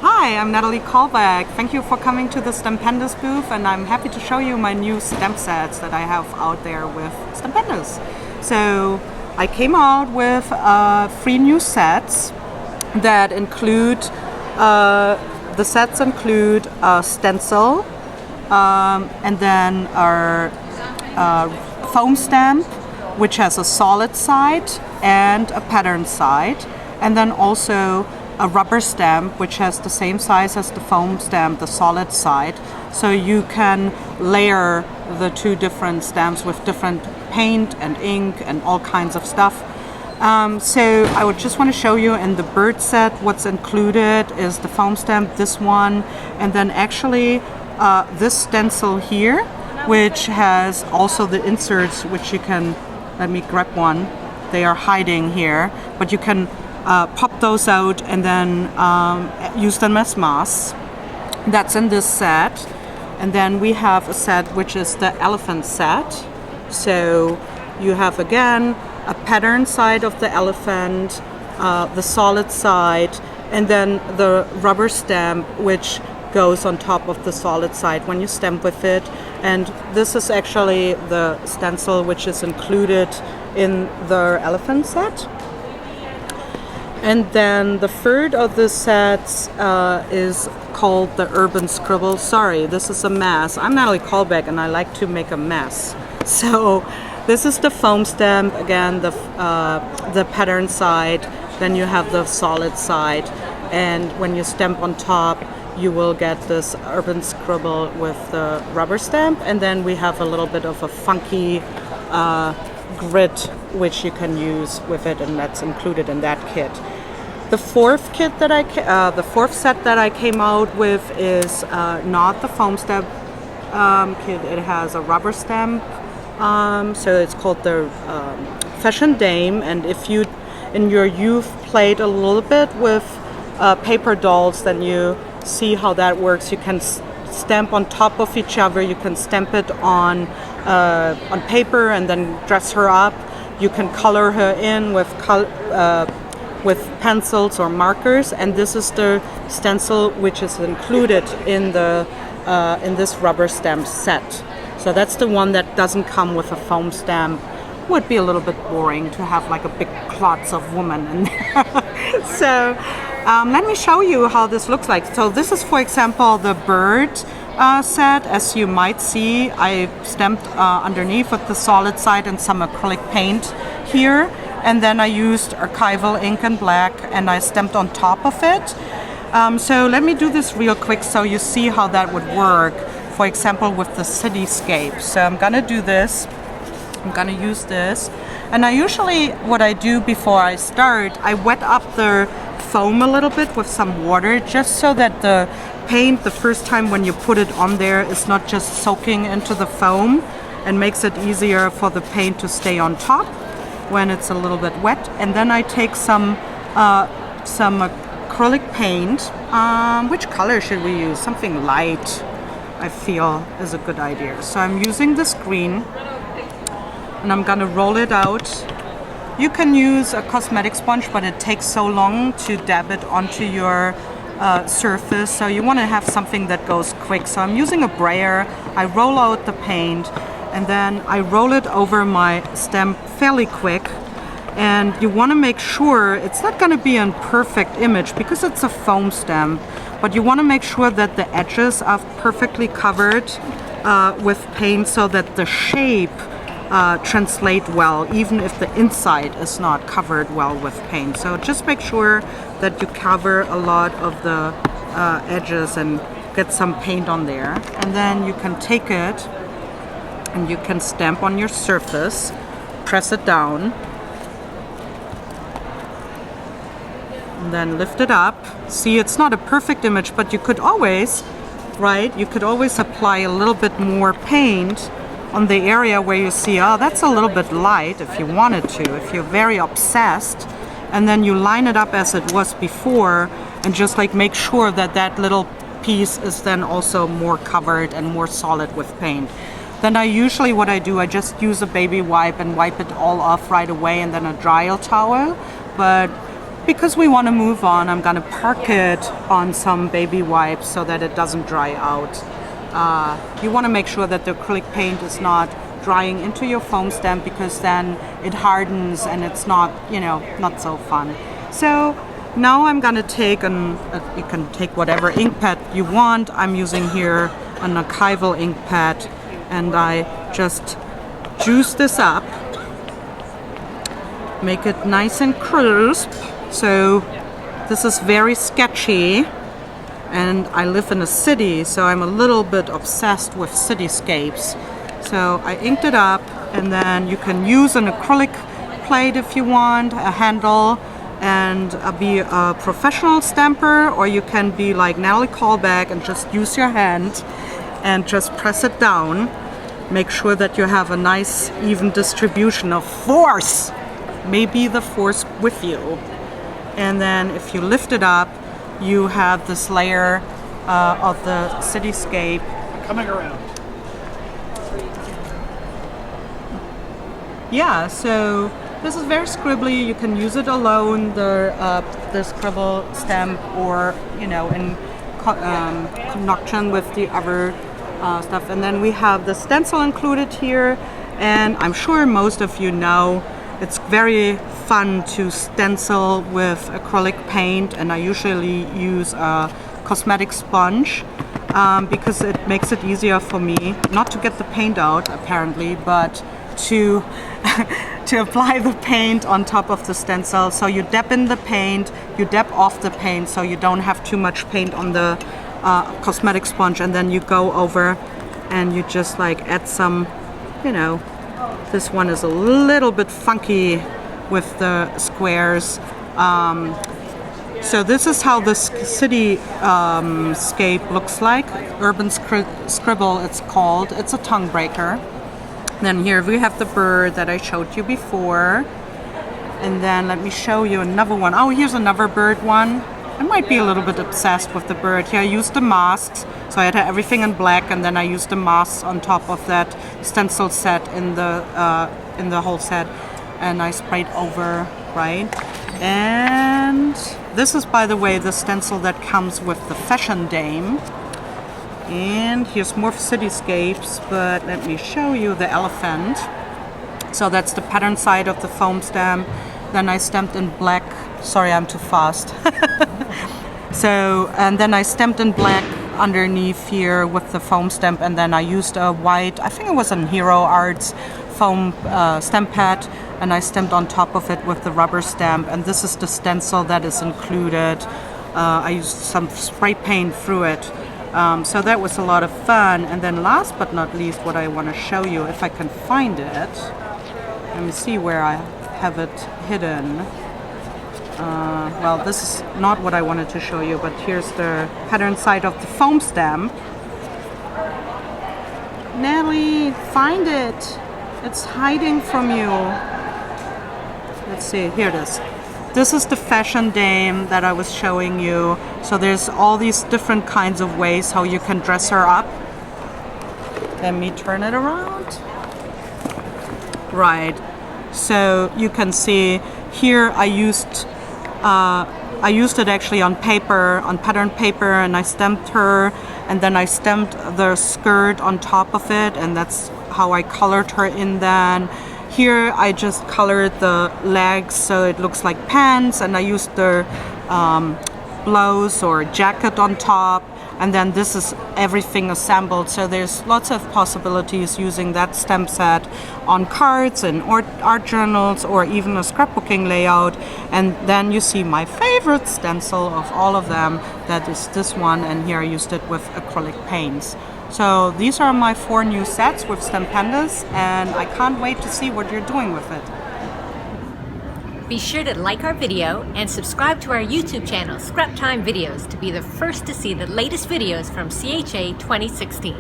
Hi, I'm Nathalie Kalbach. Thank you for coming to the Stampendous booth, and I'm happy to show you my new stamp sets that I have out there with Stampendous. So I came out with 3 new sets that include, the sets include a stencil, and then our foam stamp, which has a solid side and a pattern side, and then also a rubber stamp which has the same size as the foam stamp, the solid side, so you can layer the 2 different stamps with different paint and ink and all kinds of stuff. So I would just want to show you in the bird set what's included is the foam stamp, this one, and then actually this stencil here, which has also the inserts which you can, let me grab one, they are hiding here, but you can pop those out and then use them as masks. That's in this set. And then we have a set which is the elephant set. So you have again a pattern side of the elephant, the solid side, and then the rubber stamp which goes on top of the solid side when you stamp with it. And this is actually the stencil which is included in the elephant set. And then the third of the sets is called the Urban Scribble. Sorry, this is a mess. I'm Nathalie Kalbach and I like to make a mess. So this is the foam stamp, again, the pattern side, then you have the solid side, and when you stamp on top, you will get this Urban Scribble with the rubber stamp, and then we have a little bit of a funky grid which you can use with it, and that's included in that kit. The fourth set that I came out with is not the foam stamp kit. It has a rubber stamp, so it's called the Fashion Dame. And if you in your youth played a little bit with paper dolls, then you see how that works. You can stamp on top of each other. You can stamp it on paper and then dress her up. You can color her in with pencils or markers, and this is the stencil which is included in the in this rubber stamp set. So that's the one that doesn't come with a foam stamp. Would be a little bit boring to have like a big clots of woman in there. So let me show you how this looks like. So this is, for example, the bird set. As you might see, I stamped underneath with the solid side and some acrylic paint here, and then I used archival ink and black and I stamped on top of it. So let me do this real quick so you see how that would work, for example with the cityscape. So I'm gonna do this, I'm gonna use this, and I usually, what I do before I start, I wet up the foam a little bit with some water, just so that the paint the first time when you put it on there is not just soaking into the foam, and makes it easier for the paint to stay on top when it's a little bit wet. And then I take some acrylic paint. Which color should we use? Something light, I feel, is a good idea. So I'm using this green, and I'm gonna roll it out. You can use a cosmetic sponge, but it takes so long to dab it onto your surface, so you want to have something that goes quick. So I'm using a brayer. I roll out the paint, and then I roll it over my stamp fairly quick. And you want to make sure it's not going to be a perfect image because it's a foam stamp, but you want to make sure that the edges are perfectly covered with paint so that the shape translate well, even if the inside is not covered well with paint. So just make sure that you cover a lot of the edges and get some paint on there. And then you can take it and you can stamp on your surface, press it down, and then lift it up. See, it's not a perfect image, but you could always, right, you could always apply a little bit more paint on the area where you see, oh, that's a little bit light, if you wanted to, if you're very obsessed, and then you line it up as it was before, and just like make sure that that little piece is then also more covered and more solid with paint. Then I usually, what I do, I just use a baby wipe and wipe it all off right away, and then a dryer towel. But because we want to move on, I'm gonna park it on some baby wipes so that it doesn't dry out. You want to make sure that the acrylic paint is not drying into your foam stamp, because then it hardens and it's not, you know, not so fun. So now I'm gonna take you can take whatever ink pad you want. I'm using here an archival ink pad, and I just juice this up, make it nice and crisp. So this is very sketchy, and I live in a city, so I'm a little bit obsessed with cityscapes. So I inked it up, and then you can use an acrylic plate if you want, a handle, and be a professional stamper, or you can be like Nathalie Kalbach and just use your hand and just press it down. Make sure that you have a nice even distribution of force. Maybe the force with you. And then if you lift it up, you have this layer of the cityscape. Coming around. Yeah, so this is very scribbly. You can use it alone, the scribble stamp, or, you know, in conjunction with the other stuff. And then we have the stencil included here, and I'm sure most of you know it's very fun to stencil with acrylic paint, and I usually use a cosmetic sponge because it makes it easier for me not to get the paint out apparently, but to to apply the paint on top of the stencil. So you dab in the paint, you dab off the paint, so you don't have too much paint on the cosmetic sponge, and then you go over and you just like add some, you know, this one is a little bit funky with the squares. So this is how the city scape looks like. Urban Scribble it's called. It's a tongue breaker. Then here we have the bird that I showed you before. And then let me show you another one. Oh, here's another bird one. I might be a little bit obsessed with the bird. Here I used the masks. So I had everything in black, and then I used the masks on top of that stencil set in the whole set. And I sprayed over, right? And this is, by the way, the stencil that comes with the Fashion Dame. And here's more cityscapes, but let me show you the elephant. So that's the pattern side of the foam stamp. Then I stamped in black. Sorry, I'm too fast. So, and then I stamped in black underneath here with the foam stamp, and then I used a white, I think it was an Hero Arts foam stamp pad, and I stamped on top of it with the rubber stamp. And this is the stencil that is included. I used some spray paint through it. So that was a lot of fun. And then last but not least, what I want to show you, if I can find it. Let me see where I have it hidden. Well, this is not what I wanted to show you, but here's the pattern side of the foam stamp. Nathalie, find it. It's hiding from you. Let's see, here it is. This is the Fashion Dame that I was showing you. So there's all these different kinds of ways how you can dress her up. Let me turn it around. Right. So you can see here I used it actually on paper, on pattern paper, and I stamped her, and then I stamped the skirt on top of it, and that's how I colored her in then. Here I just colored the legs so it looks like pants, and I used the blouse or jacket on top, and then this is everything assembled. So there's lots of possibilities using that stamp set on cards and art journals, or even a scrapbooking layout. And then you see my favorite stencil of all of them, that is this one, and here I used it with acrylic paints. So these are my 4 new sets with Stampendous, and I can't wait to see what you're doing with it. Be sure to like our video and subscribe to our YouTube channel, Scrap Time Videos, to be the first to see the latest videos from CHA 2016.